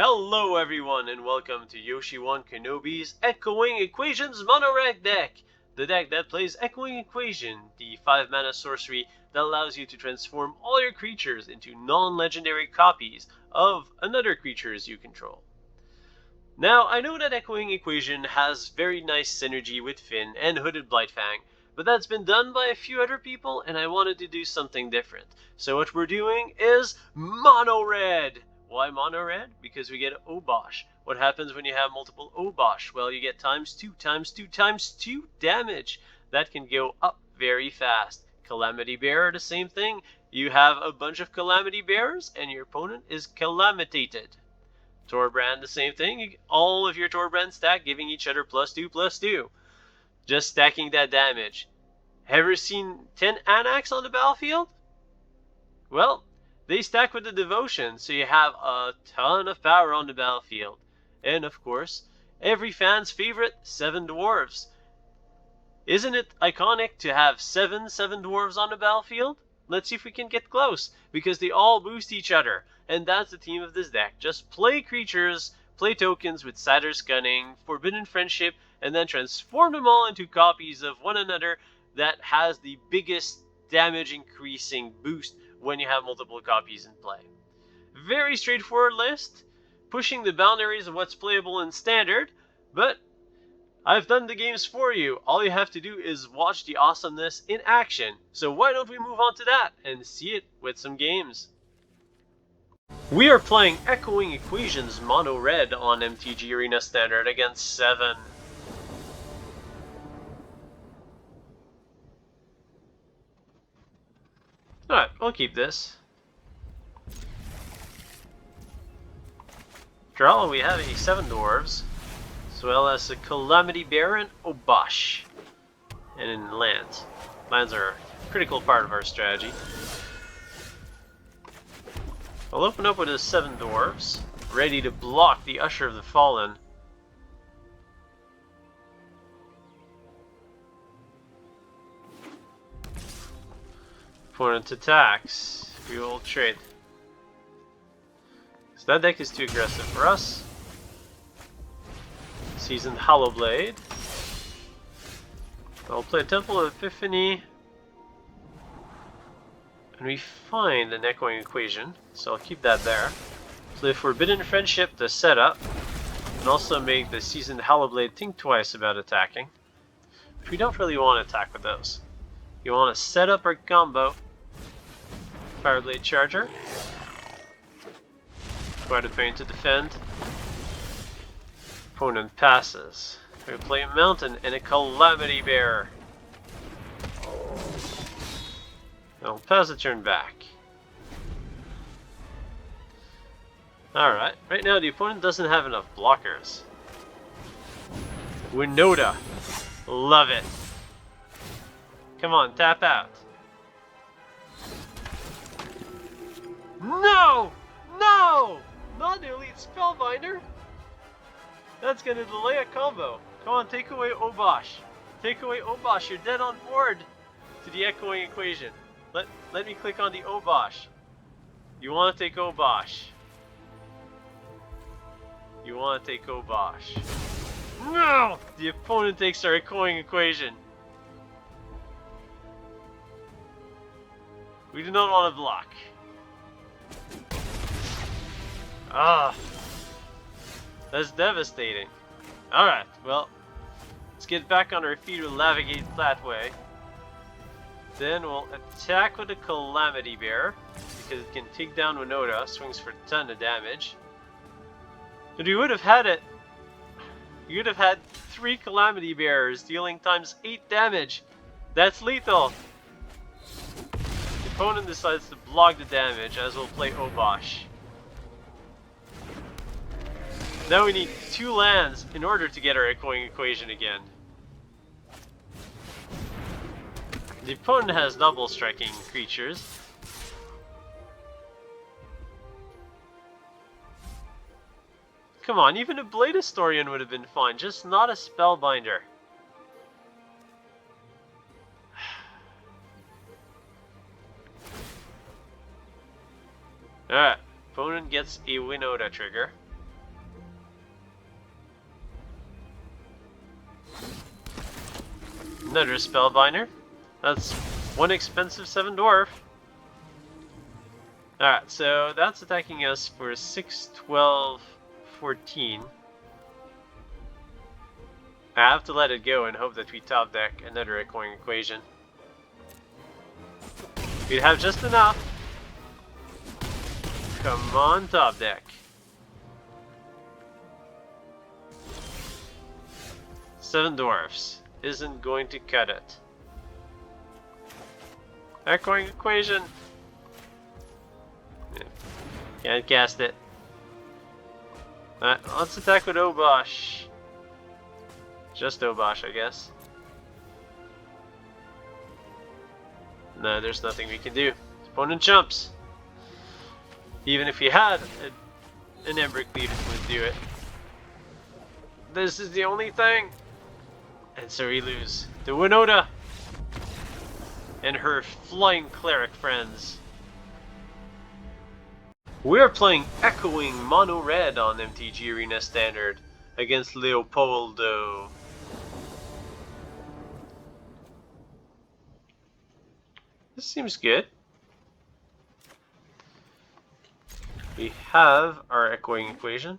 Hello everyone and welcome to Yoshi 1 Kenobi's Echoing Equations Mono-Red deck! The deck that plays Echoing Equation, the 5-mana sorcery that allows you to transform all your creatures into non-legendary copies of another creatures you control. Now, I know that Echoing Equation has very nice synergy with Finn and Hooded Blightfang, but that's been done by a few other people and I wanted to do something different. So what we're doing is Mono-Red! Why mono red? Because we get Obosh. What happens when you have multiple Obosh? Well, you get times 2 damage. That can go up very fast. Calamity Bearer, the same thing. You have a bunch of Calamity Bearers and your opponent is calamitated. Torbrand, the same thing. All of your Torbrand stack giving each other +2/+2. Just stacking that damage. Ever seen 10 Anax on the battlefield? Well, they stack with the devotion, so you have a ton of power on the battlefield. And of course, every fan's favorite, Seven Dwarves. Isn't it iconic to have seven Dwarves on the battlefield? Let's see if we can get close, because they all boost each other. And that's the theme of this deck. Just play creatures, play tokens with Satyr's Cunning, Forbidden Friendship, and then transform them all into copies of one another that has the biggest damage increasing boost when you have multiple copies in play. Very straightforward list, pushing the boundaries of what's playable in Standard, but I've done the games for you. All you have to do is watch the awesomeness in action. So why don't we move on to that and see it with some games. We are playing Echoing Equations Mono Red on MTG Arena Standard against 7. Alright, I'll keep this. Draw, we have a 7 Dwarves, as well as a Calamity Bearer and Obosh. And in lands. Lands are a critical part of our strategy. I'll open up with a 7 Dwarves, ready to block the Usher of the Fallen. Opponent attacks, we will trade. So that deck is too aggressive for us. Seasoned Hollowblade. I'll play Temple of Epiphany. And we find an Echoing Equation, so I'll keep that there. Play Forbidden Friendship to set up, and also make the Seasoned Hollowblade think twice about attacking. But we don't really want to attack with those. You want to set up our combo. Fireblade Charger. Quite a pain to defend. Opponent passes. We play a Mountain and a Calamity Bearer. I'll pass a turn back. Alright, right now the opponent doesn't have enough blockers. Winota. Love it. Come on, tap out. No! No! Not the Elite Spellbinder! That's gonna delay a combo. Come on, take away Obosh. Take away Obosh, you're dead on board to the Echoing Equation. Let me click on the Obosh. You wanna take Obosh. You wanna take Obosh. No! The opponent takes our Echoing Equation. We do not want to block. Ah, that's devastating. Alright, well, let's get back on our feet with Navigate Flatway. Then we'll attack with a Calamity Bearer, because it can take down Winota, swings for a ton of damage. But we would have had it. You would have had 3 Calamity Bearers dealing times 8 damage. That's lethal. The opponent decides to block the damage, as we'll play Obosh. Now we need 2 lands in order to get our Echoing Equation again. The opponent has double striking creatures. Come on, even a Blade Historian would have been fine, just not a Spellbinder. Alright, opponent gets a Winota trigger. Another Spellbinder. That's one expensive 7 Dwarf. Alright, so that's attacking us for 6, 12, 14. I have to let it go and hope that we top deck another Echoing Equation. We'd have just enough. Come on, top deck. Seven Dwarfs isn't going to cut it. Echoing Equation. Yeah. Can't cast it. Let's attack with Obosh. Just Obosh, I guess. No, there's nothing we can do. Opponent jumps. Even if he had an Ember Cleave, it would do it. This is the only thing. And so we lose to Winota and her flying cleric friends. We are playing Echoing Mono Red on MTG Arena Standard against Leopoldo. This seems good. We have our Echoing Equation,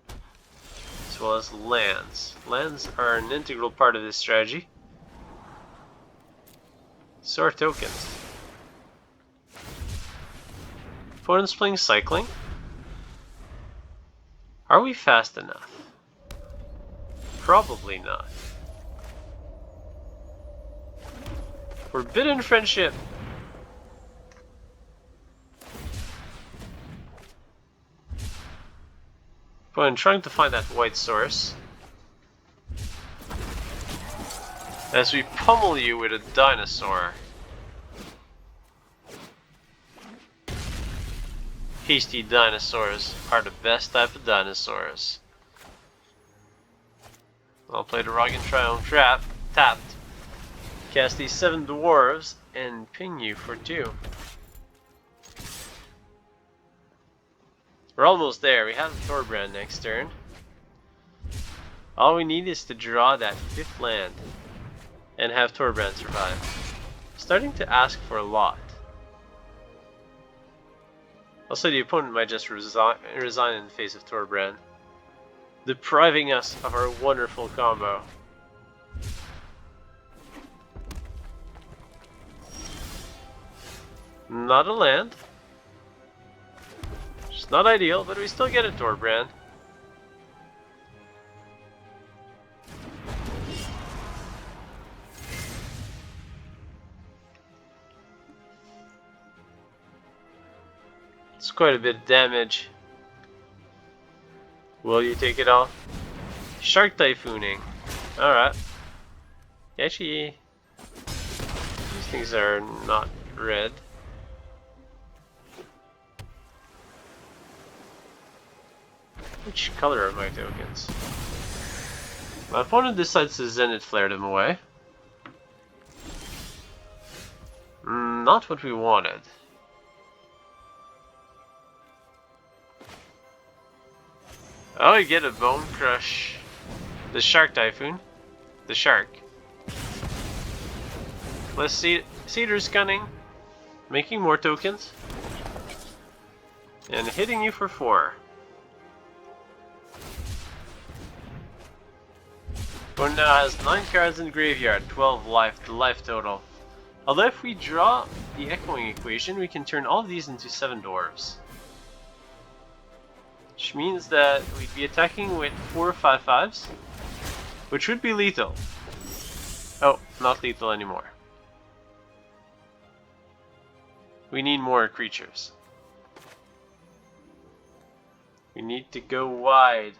as well as lands. Lands are an integral part of this strategy. So are tokens. Opponent's playing Cycling. Are we fast enough? Probably not. Forbidden Friendship. Opponent trying to find that white source. As we pummel you with a dinosaur. Hasty dinosaurs are the best type of dinosaurs. I'll play the Rogan Triumph Trap, tapped. Cast these 7 Dwarves and ping you for 2. We're almost there. We have Thorbrand next turn. All we need is to draw that 5th land and have Thorbrand survive. Starting to ask for a lot. Also, the opponent might just resign in the face of Thorbrand, depriving us of our wonderful combo. Not a land. It's not ideal, but we still get a Thorbrand. It's quite a bit of damage. Will you take it all? Shark Typhooning. Alright. Actually, these things are not red. Which color are my tokens? My opponent decides to Zenith Flare them away. Not what we wanted. Oh, we get a Bone Crush. The Shark Typhoon. The shark. Let's see. Cedar's Cunning. Making more tokens. And hitting you for 4. Opponent now has 9 cards in the graveyard, 12 life, the life total. Although if we draw the Echoing Equation, we can turn all of these into 7 Dwarves. Which means that we'd be attacking with 4 5/5s, which would be lethal. Oh, not lethal anymore. We need more creatures. We need to go wide.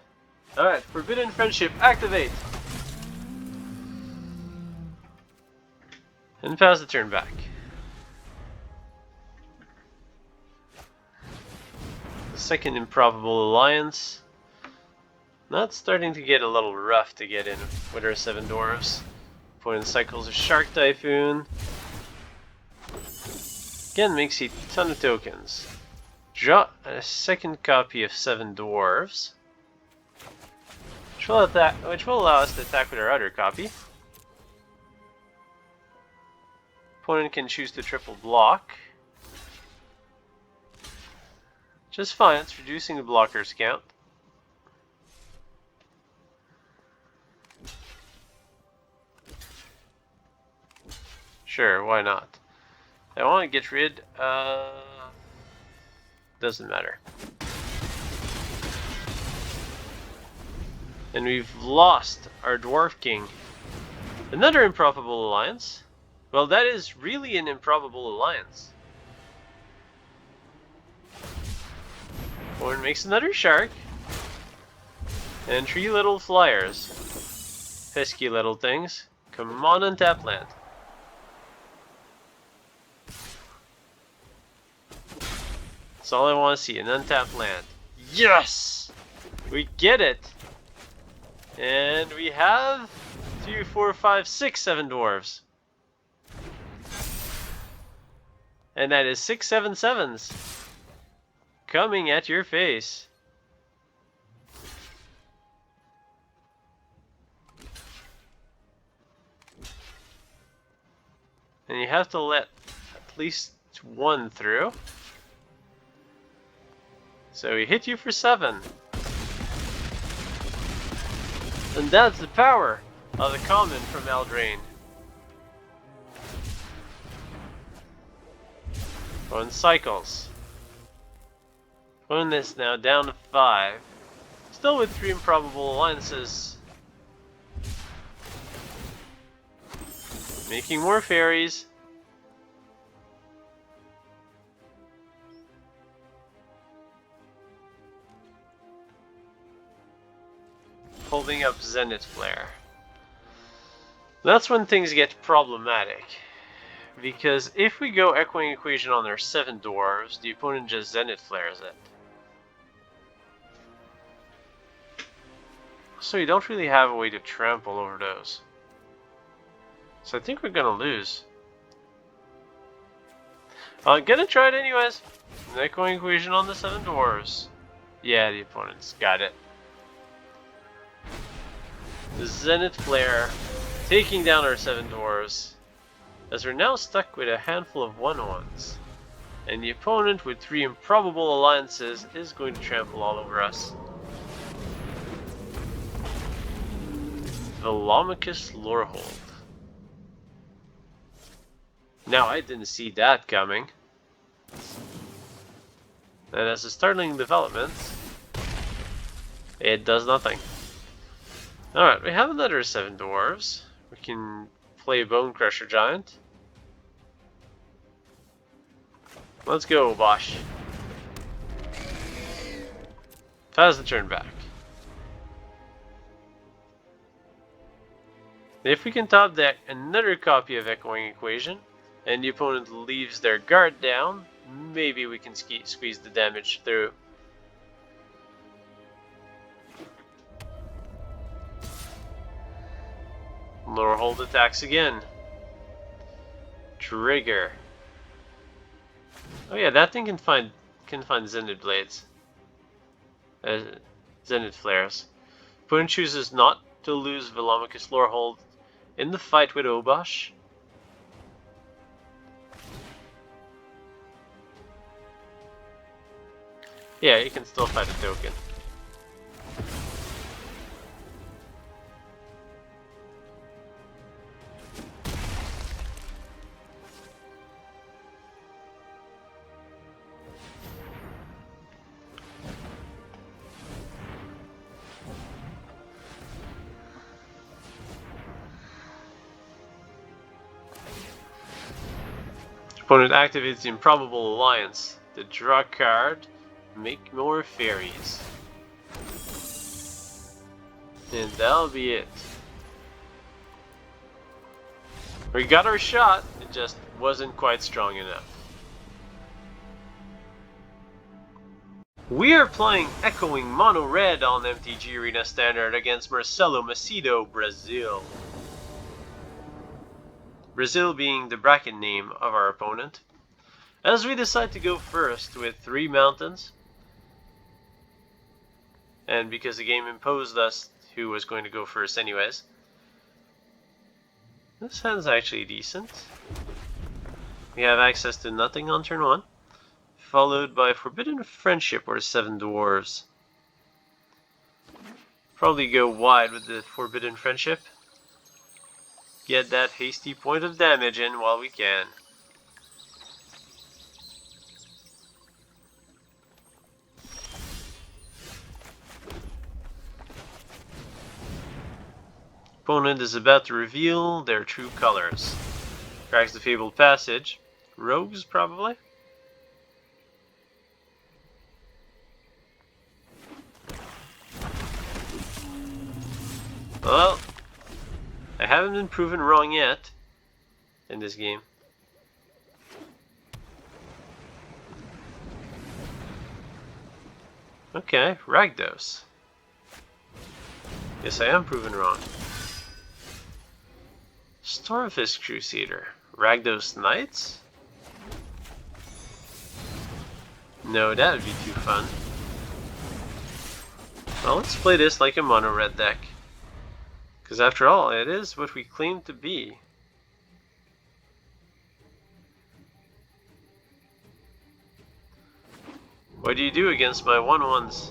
Alright, Forbidden Friendship, activate! And pass the turn back. The second Improbable Alliance. That's starting to get a little rough to get in with our 7 Dwarves. Opponent cycles a Shark Typhoon. Again, makes a ton of tokens. Draw a second copy of 7 Dwarves. Which will allow us to attack with our other copy. Opponent can choose to triple block. Just fine, it's reducing the blocker's count. Sure, why not? I want to get rid of... Doesn't matter. And we've lost our Dwarf King. Another improbable alliance. Well, that is really an improbable alliance. One makes another shark. And 3 little flyers. Pesky little things. Come on and tap land. That's all I want to see, an untapped land. Yes! We get it! And we have 2, 4, 5, 6 Seven Dwarves. And that is 6 7/7s. Coming at your face. And you have to let at least 1 through. So we hit you for 7. And that's the power of the common from Eldraine. 1 cycles. 1 is now down to 5. Still with 3 improbable alliances. Making more fairies. Holding up Zenith Flare. That's when things get problematic. Because if we go Echoing Equation on their 7 Dwarves, the opponent just Zenith Flares it. So you don't really have a way to trample over those. So I think we're gonna lose. I'm gonna try it anyways. Echoing Equation on the 7 Dwarves. Yeah, the opponent's got it. The Zenith Flare taking down our 7 Dwarves, as we're now stuck with a handful of 1/1s, and the opponent with 3 improbable alliances is going to trample all over us. Velomachus Lorehold. Now I didn't see that coming. And as a startling development, it does nothing. Alright, we have another 7 Dwarves. We can play Bone Crusher Giant. Let's go, Obosh. Pass the turn back. If we can top deck another copy of Echoing Equation, and the opponent leaves their guard down, maybe we can squeeze the damage through. Lorehold attacks again. Trigger. Oh yeah, that thing can find Zenith Blades. Zenith Flares. Opponent chooses not to lose Velomachus Lorehold in the fight with Obosh. Yeah, you can still fight a token. Opponent activates the Improbable Alliance. The draw card, make more fairies. And that'll be it. We got our shot, it just wasn't quite strong enough. We are playing Echoing Mono Red on MTG Arena Standard against Marcelo Macedo, Brazil. Brazil being the bracket name of our opponent. As we decide to go first with 3 mountains, and because the game imposed us who was going to go first anyways, this hand's actually decent. We have access to nothing on turn 1, followed by Forbidden Friendship or Seven Dwarves. Probably go wide with the Forbidden Friendship. Get that hasty point of damage in while we can. Opponent is about to reveal their true colors. Cracks the Fabled Passage. Rogues, probably? Well, I haven't been proven wrong yet in this game. Okay, Ragdos. Yes, I am proven wrong. Stormfist Crusader. Ragdos Knights? No, that would be too fun. Well, let's play this like a mono red deck. Because after all, it is what we claim to be. What do you do against my 1/1s?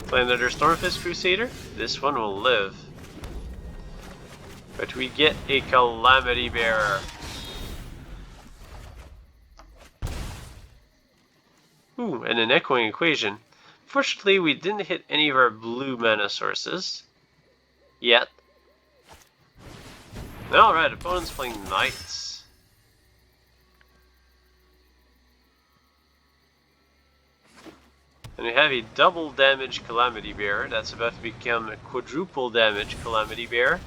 Play another Stormfist Crusader? This one will live. But we get a Calamity Bearer. Ooh, and an Echoing Equation. Fortunately, we didn't hit any of our blue mana sources. Yet. Alright, opponent's playing Knights. And we have a double damage Calamity Bearer that's about to become a quadruple damage Calamity Bearer.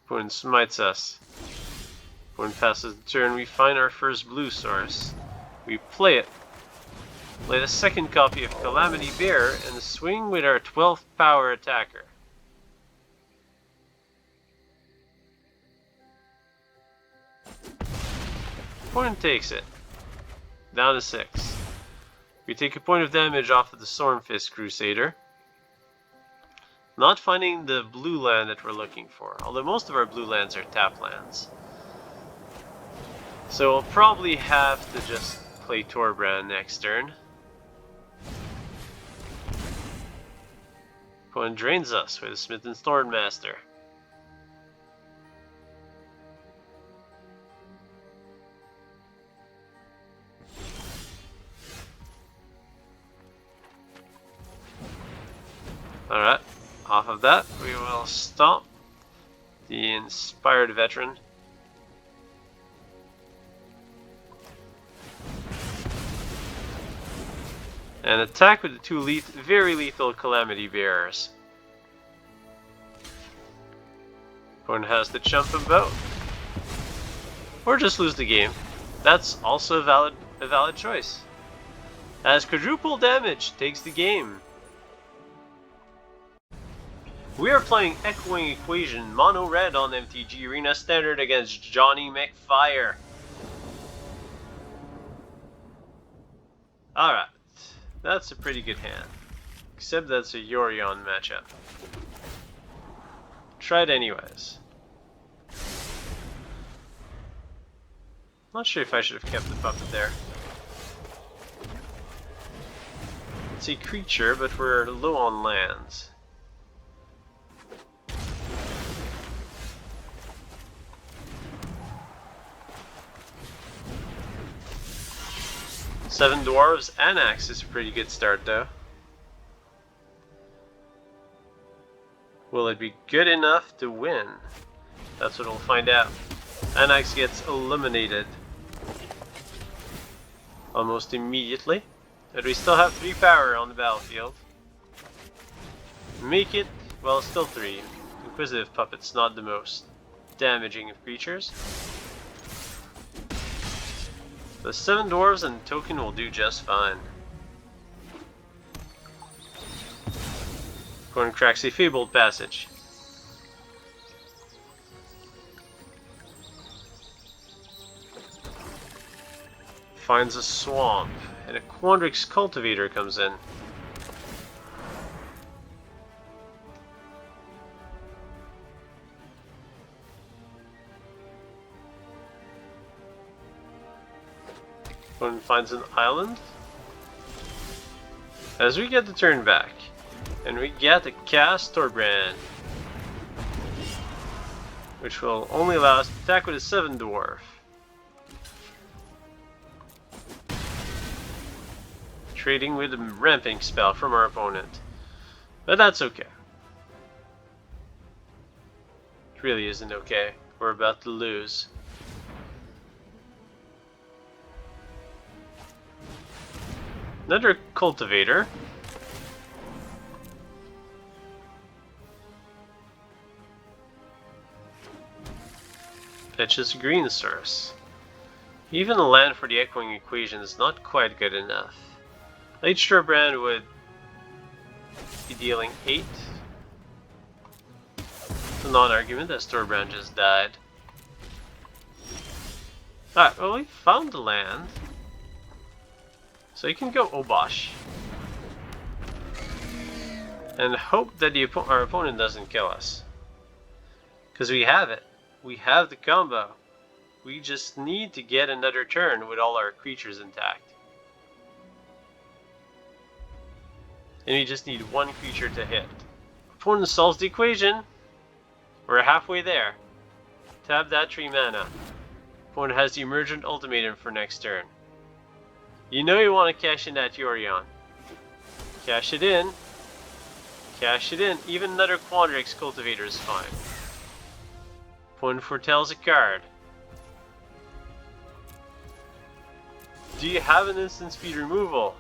Opponent smites us. Opponent passes the turn, we find our first blue source. We play it. Play the second copy of Calamity Bearer and swing with our 12th power attacker. Opponent takes it. Down to 6. We take a point of damage off of the Stormfist Crusader. Not finding the blue land that we're looking for, although most of our blue lands are tap lands. So we'll probably have to just play Torbrand next turn. Opponent drains us with a Smitten Stormmaster. Alright, off of that we will stop the Inspired Veteran. And attack with the two very lethal Calamity Bearers. Opponent has to chump them both. Or just lose the game. That's also a valid choice. As quadruple damage takes the game. We are playing Echoing Equation mono red on MTG Arena Standard against Johnny McFire. Alright. That's a pretty good hand. Except that's a Yorion matchup. Try it anyways. Not sure if I should have kept the puppet there. It's a creature, but we're low on lands. Seven Dwarves and Axe is a pretty good start though. Will it be good enough to win? That's what we'll find out. Anax gets eliminated almost immediately, but we still have 3 power on the battlefield. Make it, well, still 3. Inquisitive Puppet's not the most damaging of creatures. The 7 Dwarves and token will do just fine. Opponent cracks a Fabled Passage. Finds a swamp, and a Quandrix Cultivator comes in. Opponent finds an island. As we get the turn back, and we get a cast Torbrand, which will only allow us to attack with a Seven Dwarf. Trading with a ramping spell from our opponent. But that's okay. It really isn't okay. We're about to lose. Another cultivator. Fetches green source. Even a land for the echoing equation is not quite good enough. Late Torbrand would be dealing 8. It's a non-argument as Torbrand just died. Alright, well we found the land. So you can go Obosh. And hope that our opponent doesn't kill us. Because we have it. We have the combo. We just need to get another turn with all our creatures intact. And we just need one creature to hit. Opponent solves the equation. We're halfway there. Tap that 3 mana. Opponent has the Emergent Ultimatum for next turn. You know you want to cash in that Yorion. Cash it in. Cash it in. Even another Quandrix Cultivator is fine. Opponent foretells a card. Do you have an instant speed removal?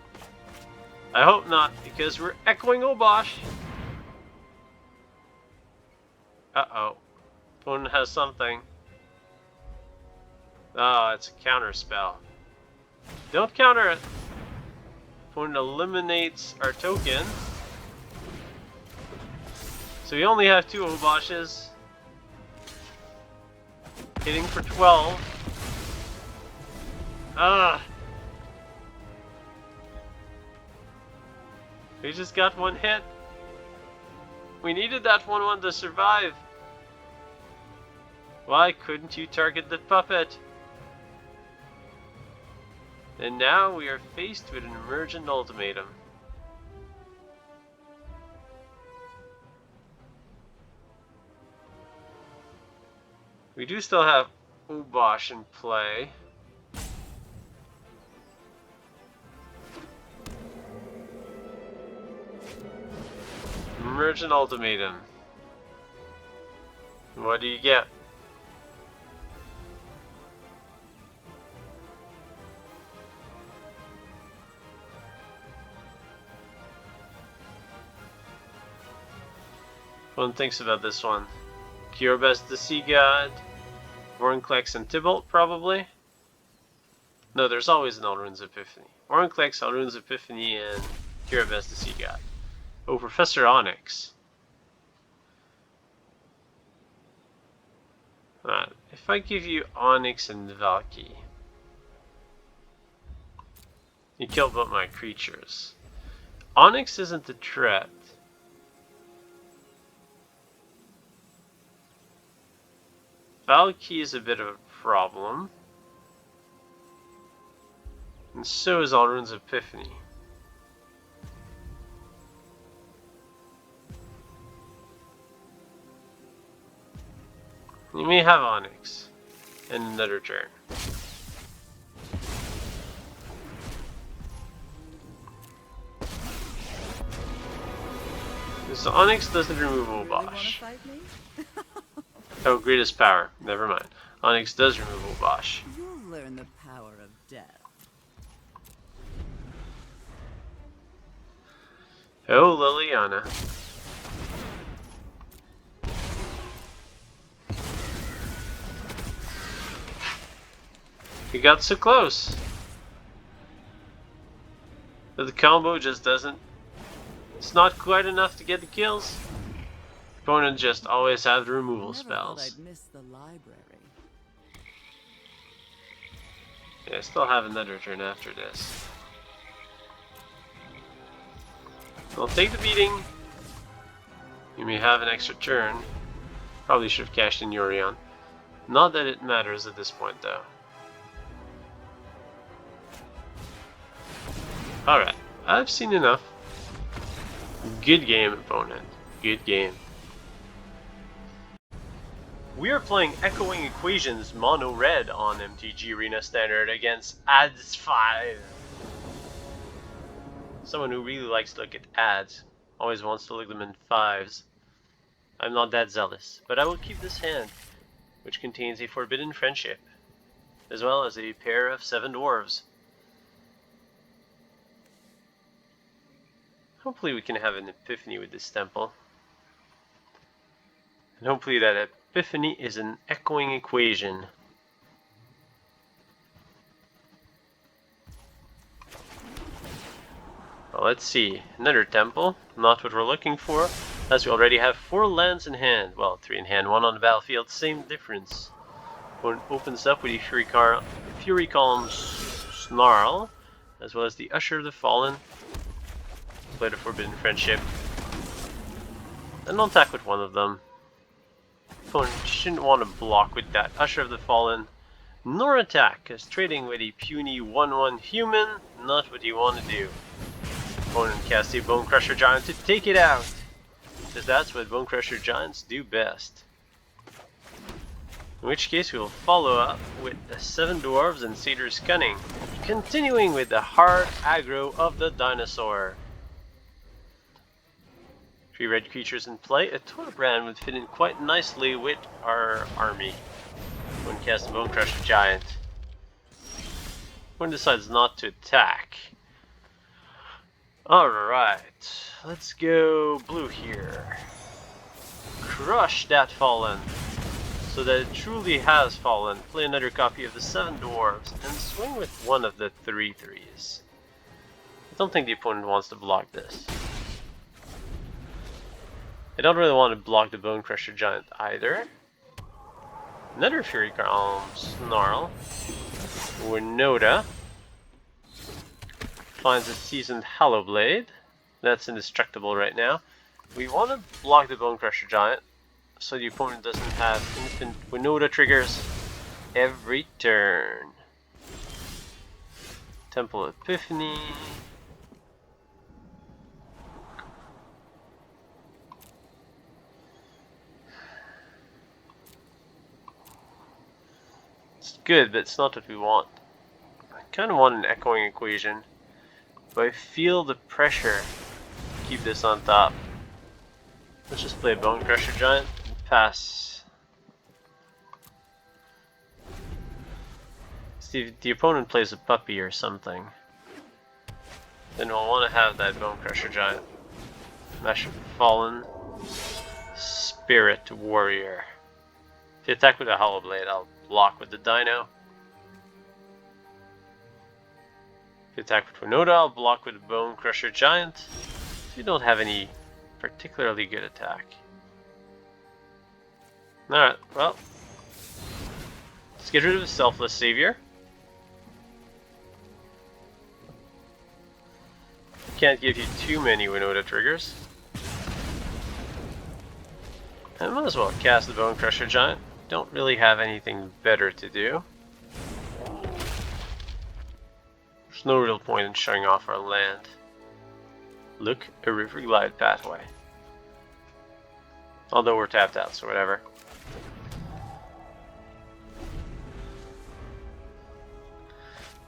I hope not, because we're echoing Obosh. Uh-oh. Opponent has something. Oh, it's a counter spell. Don't counter it. Opponent eliminates our token. So we only have 2 Oboshes. Hitting for 12. Ah! We just got 1 hit. We needed that 1/1 to survive. Why couldn't you target the puppet? And now we are faced with an Emergent Ultimatum. We do still have Obosh in play. Emergent Ultimatum. What do you get? One thinks about this one. Kiribati the Sea God, Vorinclex and Tybalt probably. No, there's always an Elrond's Epiphany. Vorinclex, Elrond's Epiphany, and Kiribati the Sea God. Oh, Professor Onyx. If I give you Onyx and Valky, you kill both my creatures. Onyx isn't a threat. Valky is a bit of a problem. And so is Elrond's Epiphany. You may have Onyx in another turn. So Onyx doesn't remove Obosh. Oh, greatest power. Never mind. Onyx does remove Obosh. You'll learn the power of death. Oh, Liliana. We got so close. But the combo just doesn't... It's not quite enough to get the kills. Opponent just always have the removal spells. I'd miss the library. Yeah, I still have another turn after this. I'll take the beating. You may have an extra turn. Probably should have cashed in Yorion. Not that it matters at this point though. Alright, I've seen enough. Good game, opponent. Good game. We are playing Echoing Equations Mono Red on MTG Arena Standard against Ads 5. Someone who really likes to look at ads. Always wants to look them in 5s. I'm not that zealous, but I will keep this hand, which contains a Forbidden Friendship, as well as a pair of Seven Dwarves. Hopefully we can have an epiphany with this temple. And hopefully that epiphany is an echoing equation. Well, let's see. Another temple. Not what we're looking for, as we already have 4 lands in hand. Well, 3 in hand, 1 on the battlefield. Same difference. One opens up with a Fury Column Snarl, as well as the Usher of the Fallen. Play the Forbidden Friendship. And I'll attack with one of them. Opponent shouldn't want to block with that Usher of the Fallen, nor attack, because trading with a puny 1/1 human, not what you want to do. Opponent casts a Bone Crusher Giant to take it out, because that's what Bone Crusher Giants do best. In which case we will follow up with the 7 Dwarves and Satyr's Cunning, continuing with the hard aggro of the dinosaur. 3 red creatures in play. A Torbrand would fit in quite nicely with our army. One casts Bone Crusher Giant. One decides not to attack. Alright, let's go blue here. Crush that Fallen, so that it truly has fallen. Play another copy of the 7 Dwarves, and swing with one of the 3/3s. I don't think the opponent wants to block this. I don't really want to block the Bone Crusher Giant either. Another Fury Column Snarl. Winota finds a Seasoned Hallowblade. That's indestructible right now. We want to block the Bone Crusher Giant, so the opponent doesn't have instant Winota triggers every turn. Temple Epiphany. It's good, but it's not what we want. I kind of want an echoing equation, but I feel the pressure to keep this on top. Let's just play a Bone Crusher Giant and pass. See if the opponent plays a puppy or something, then we'll want to have that Bone Crusher Giant. Mash of Fallen, Spirit Warrior. If you attack with a Hollow Blade, I'll block with the Dino. If you attack with Winota, I'll block with the Bone Crusher Giant. If you don't have any particularly good attack. Alright, well, let's get rid of the Selfless Savior. Can't give you too many Winota triggers. I might as well cast the Bone Crusher Giant. Don't really have anything better to do. There's no real point in showing off our land. Look, a River Glide pathway. Although we're tapped out, so whatever.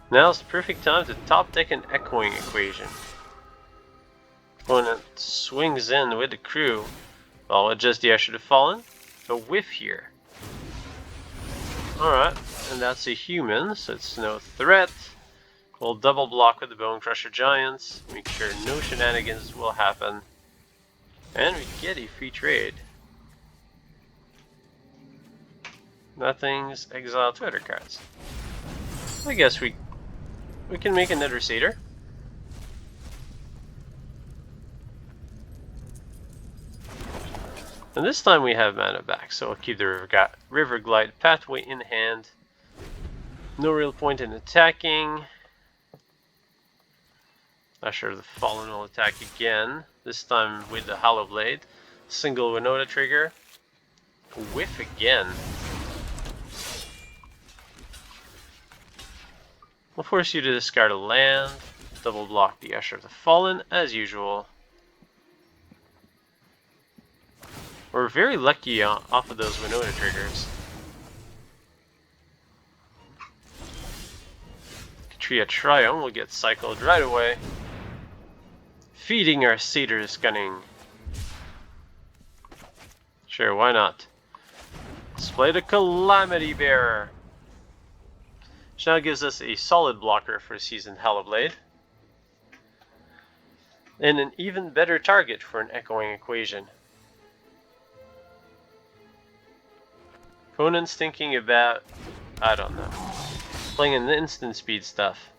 Now's the perfect time to top deck an echoing equation. Opponent swings in with the crew. Well, adjust the Usher to Fallen. A whiff here. Alright, and that's a human, so it's no threat. We'll double block with the Bone Crusher Giants. Make sure no shenanigans will happen. And we get a free trade. Nothing's exile 2 other cards. I guess we can make another Satyr. And this time we have mana back, so I'll keep the River Glide pathway in hand. No real point in attacking. Usher of the Fallen will attack again, this time with the Hollow Blade. Single Winota trigger. Whiff again. We'll force you to discard a land. double block the Usher of the Fallen as usual. We're very lucky off of those Winota triggers. Katria Triumph will get cycled right away. Feeding our Satyr's Cunning. Sure, why not? Let's play the Calamity Bearer. Which now gives us a solid blocker for Seasoned Hellblade. And an even better target for an Echoing Equation. Opponent's thinking about, I don't know, playing an instant speed stuff.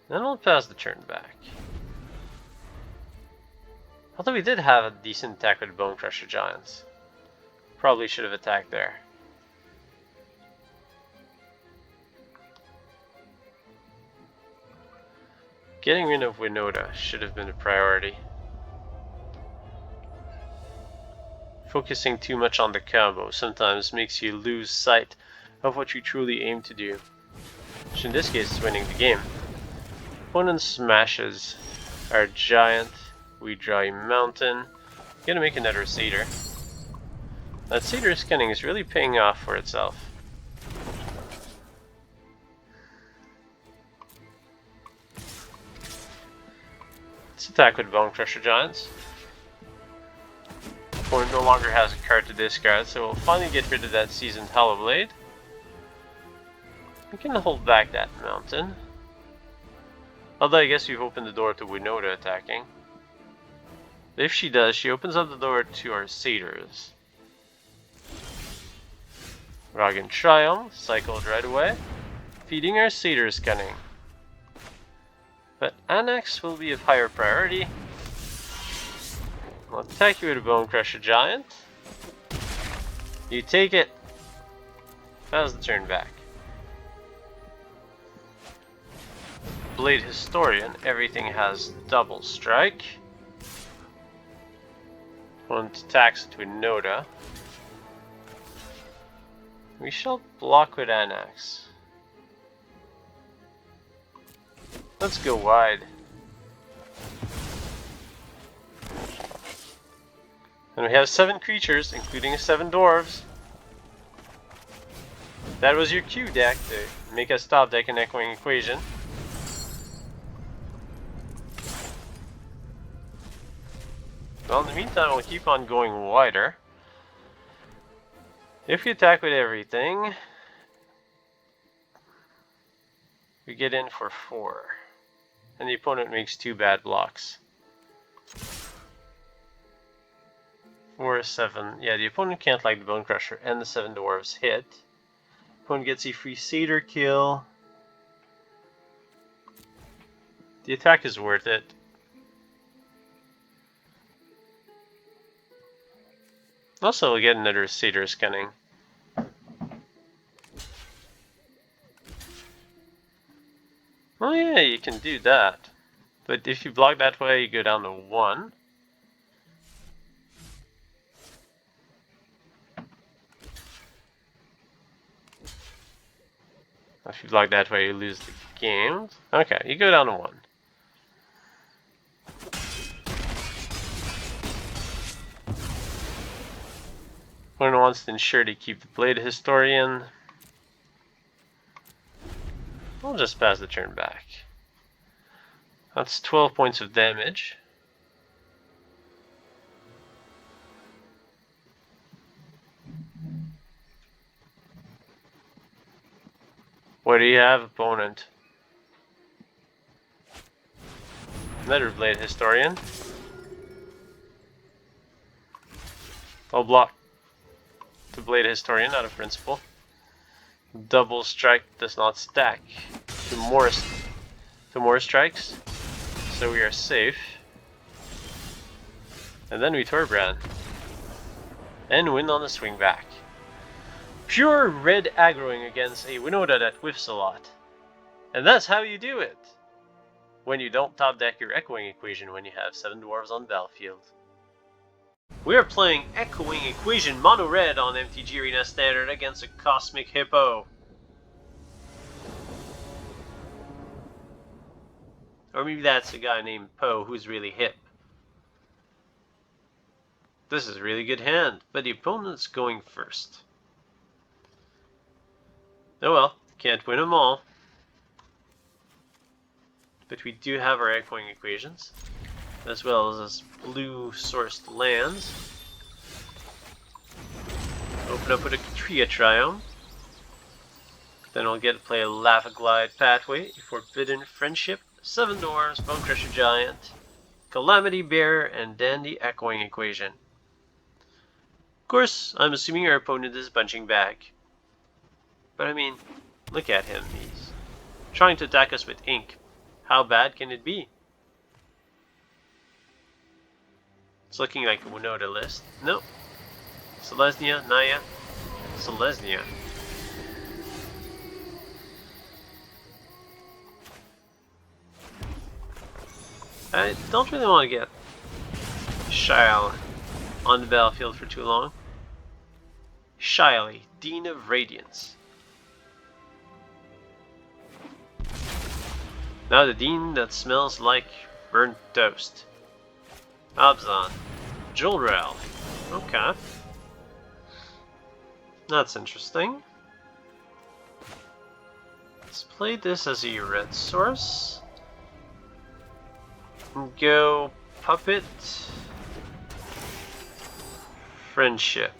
Then we'll pass the turn back. Although we did have a decent attack with Bone Crusher Giants. Probably should have attacked there. Getting rid of Winota should have been a priority. Focusing too much on the combo sometimes makes you lose sight of what you truly aim to do, which in this case is winning the game. Opponent smashes our giant, we draw a mountain, gonna make another Satyr. That Satyr's Cunning is really paying off for itself. Let's attack with Bone Crusher Giants. Opponent no longer has a card to discard, so we'll finally get rid of that Seasoned Hellblade. We can hold back that mountain. Although I guess we've opened the door to Winota attacking. If she does, she opens up the door to our Satyrs. Roggen Triumph, cycled right away, feeding our Satyr's Cunning. But Annex will be of higher priority. I'll attack you with a Bone Crusher Giant. You take it. Pass the turn back. Blade Historian, everything has double strike. Opponent attacks with Winota. We shall block with Annex. Let's go wide. And we have 7 creatures, including 7 dwarves. That was your cue, deck, to make us top deck an Echoing Equation. Well, in the meantime, we'll keep on going wider. If we attack with everything, we get in for 4. And the opponent makes 2 bad blocks. 4, 7. Yeah, the opponent can't like the Bone Crusher and the 7 Dwarves hit. Opponent gets a free Satyr kill. The attack is worth it. Also, we'll get another Satyr's Cunning. Oh yeah, you can do that. But if you block that way, you go down to 1. If you block that way, you lose the game. Okay, you go down to 1. Opponent wants to ensure to keep the Blade Historian. I'll just pass the turn back. That's 12 points of damage. What do you have, opponent? Another Blade Historian. I'll block the Blade Historian out of principle. Double strike does not stack to more strikes, so we are safe. And then we Torbrand and win on the swing back. Pure red aggroing against a Winota that whiffs a lot. And that's how you do it when you don't top deck your Echoing Equation when you have 7 Dwarves on the battlefield. We are playing Echoing Equation Mono Red on MTG Arena Standard against a Cosmic Hippo. Or maybe that's a guy named Poe who's really hip. This is a really good hand, but the opponent's going first. Oh well, can't win them all. But we do have our echoing equations, as well as blue-sourced lands. Open up with a Tria Triome. Then we'll get to play a Lava Glide Pathway, Forbidden Friendship, Seven Dwarves, Bonecrusher Giant, Calamity Bearer, and then the Echoing Equation. Of course, I'm assuming our opponent is punching back. But I mean, look at him, he's trying to attack us with ink. How bad can it be? It's looking like a Winota list. Nope. Selesnya, Naya, Selesnya. I don't really want to get Shile on the battlefield for too long. Shiley, Dean of Radiance. Now the Dean that smells like burnt toast. Abzan. Jolrel. Okay. That's interesting. Let's play this as a red source. And go Puppet. Friendship.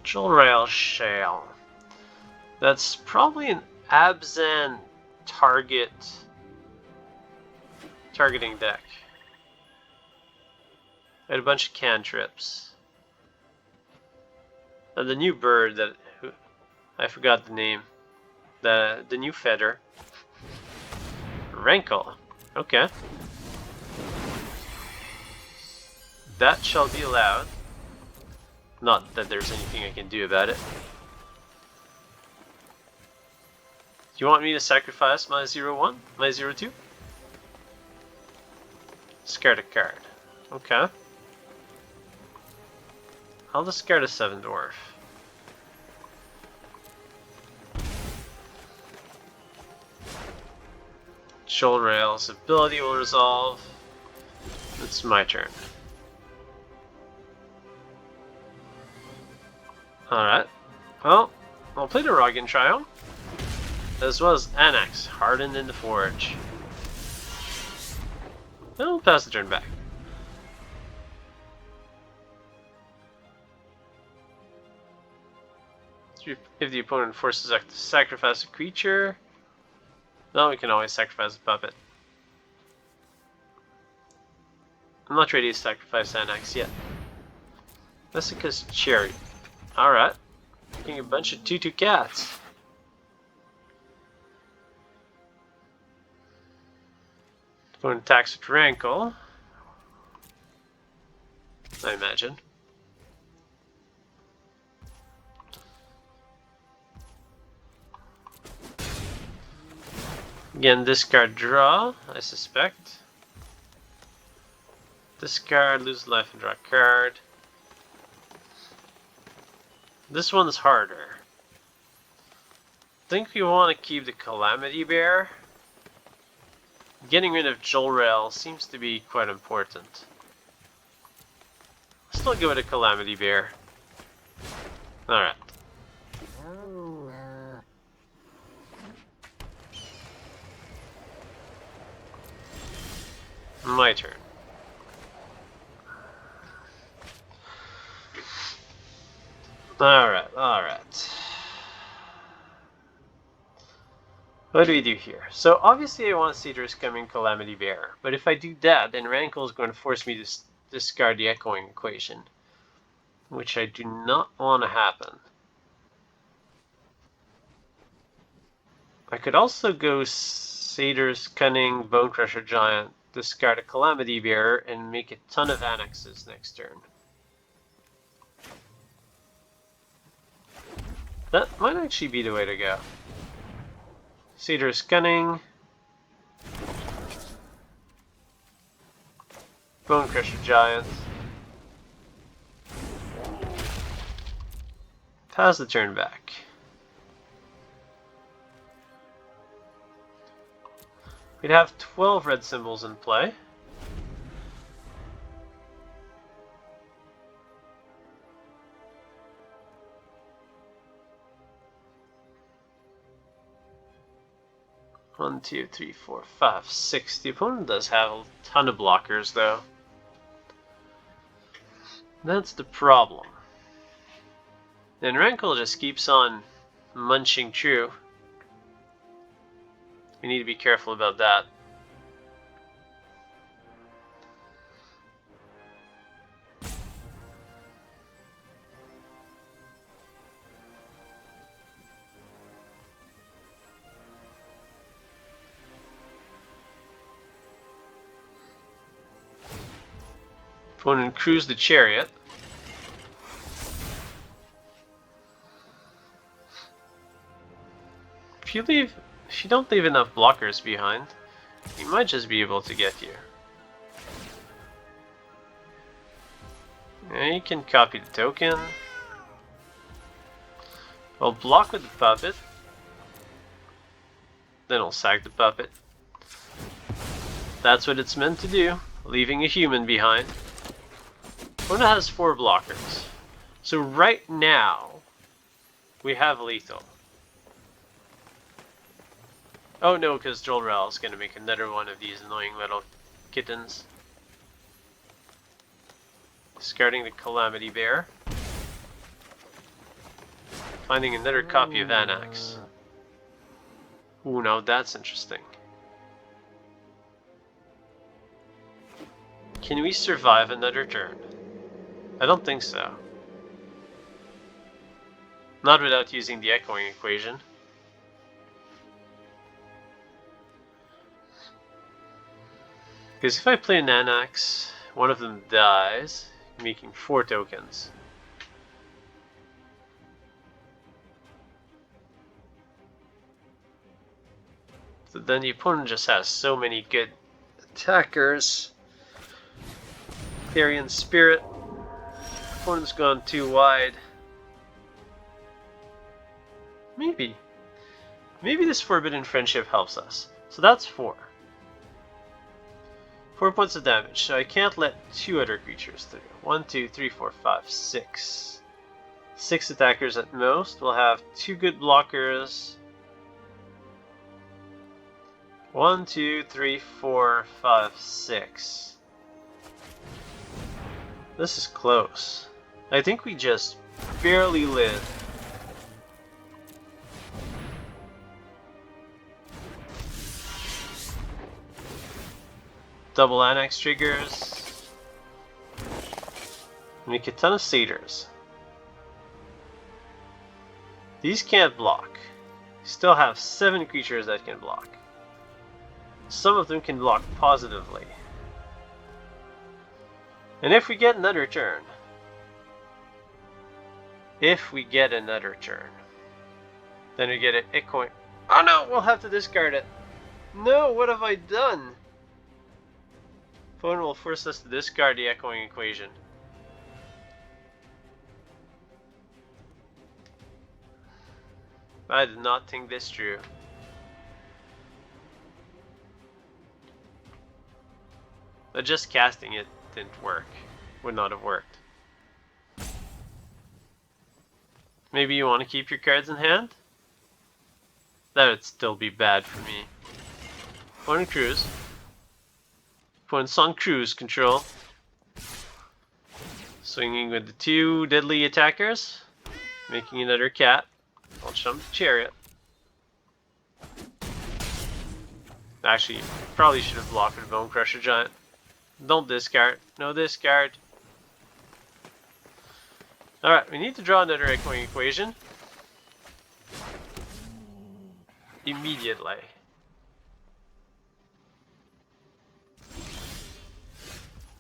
Jolrail Shale. That's probably an Abzan targeting deck. I had a bunch of cantrips. And the new bird that I forgot the name. The new feather. Rankle. Okay. That shall be allowed. Not that there's anything I can do about it. Do you want me to sacrifice my 0-1? My 0-2? Discard a card. Okay. I'll discard a Seven Dwarf. Jolrail's ability will resolve. It's my turn. Alright. Well, I'll play the Roggen Triome, as well as Annex, Hardened in the Forge. Then we'll pass the turn back. If the opponent forces us to sacrifice a creature, then we can always sacrifice a puppet. I'm not ready to sacrifice Annex yet. Vesica's Cherry. Alright. Getting a bunch of 2/2 cats. Opponent attacks with Rankle, I imagine. Again, discard draw, I suspect. Discard, lose life and draw a card. This one's harder. I think we want to keep the Calamity Bearer. Getting rid of Jolrail seems to be quite important. I'll still go with a Calamity Bearer. Alright. My turn. Alright. What do we do here? So obviously I want Cedar's Coming Calamity Bearer, but if I do that, then Rankle is going to force me to discard the Echoing Equation, which I do not want to happen. I could also go Cedar's Cunning, Bonecrusher Giant, discard a Calamity Bearer, and make a ton of annexes next turn. That might actually be the way to go. Cedar's Cunning, Bonecrusher Giant, Pass the turn back. We'd have 12 red symbols in play. One, two, three, four, five, six. The opponent does have a ton of blockers, though. That's the problem. And Rankle just keeps on munching through. We need to be careful about that. Opponent crews the chariot. If you don't leave enough blockers behind, you might just be able to get here. Yeah, you can copy the token. I'll block with the puppet. Then I'll sack the puppet. That's what it's meant to do, leaving a human behind. Opponent has 4 blockers. So right now, we have lethal. Oh no, because Jolrel is going to make another one of these annoying little kittens. Discarding the Calamity Bearer. Finding another copy of Anax. Ooh, now that's interesting. Can we survive another turn? I don't think so. Not without using the echoing equation. Because if I play an Anax, one of them dies, making 4 tokens. So then the opponent just has so many good attackers. Therian Spirit. Opponent's gone too wide. Maybe this Forbidden Friendship helps us. So that's 4. 4 points of damage, so I can't let 2 other creatures through. 1, 2, 3, 4, 5, 6. 6 attackers at most. We'll have 2 good blockers. 1, 2, 3, 4, 5, 6. This is close. I think we just barely live. Double Anax triggers. Make a ton of satyrs. These can't block. Still have 7 creatures that can block. Some of them can block positively. And if we get another turn, then we get an echoing. Oh no, we'll have to discard it. No, what have I done? Opponent will force us to discard the echoing equation. I did not think this through. But just casting it didn't work. Would not have worked. Maybe you want to keep your cards in hand? That would still be bad for me. Opponent cruise. Opponent's on cruise control. Swinging with the 2 deadly attackers. Making another cat. I'll jump the chariot. Actually, probably should have blocked with Bone Crusher Giant. Don't discard. No discard. Alright, we need to draw another echoing equation. Immediately.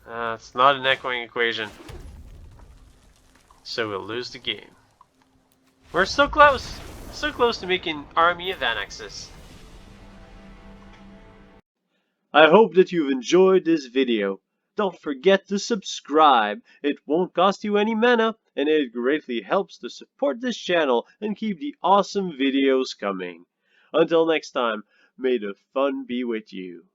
It's not an echoing equation. So we'll lose the game. We're so close! So close to making army of Anaxes. I hope that you've enjoyed this video. don't forget to subscribe. It won't cost you any mana, and it greatly helps to support this channel and keep the awesome videos coming. Until next time, may the fun be with you.